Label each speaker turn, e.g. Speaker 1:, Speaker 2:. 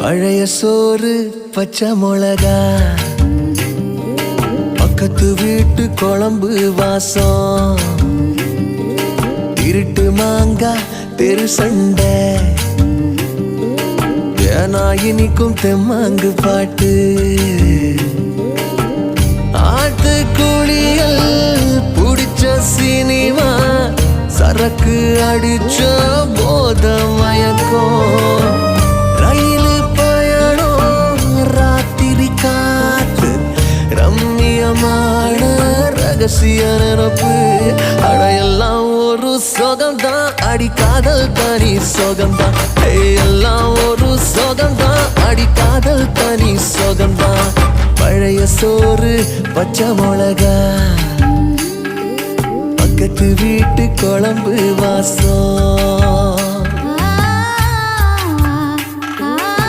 Speaker 1: பழைய சோறு பச்சை மிளகா, பக்கத்து வீட்டு குழம்பு வாசம், இருட்டு மாங்கா தெரு சண்டை, ஏனா இனிக்கும் தெம்மாங்கு பாட்டு, ஆட்டு குளியல் புடிச்ச சினிமா, சரக்கு அடிச்ச போத மயக்கம், ரயிலு பயணம் ராத்திரி காத்து, ரம்மியமான ரகசிய நினப்பு, அடையெல்லாம் ஒரு சொகம்தான், அடி காதல் தனி சொகம்தான், எல்லாம் ஒரு சொகம்தான், அடி காதல் தனி சொகம்தான். பழைய சோறு பச்சை மிளகா, பக்கத்து வீட்டு குழம்பு வாசம்.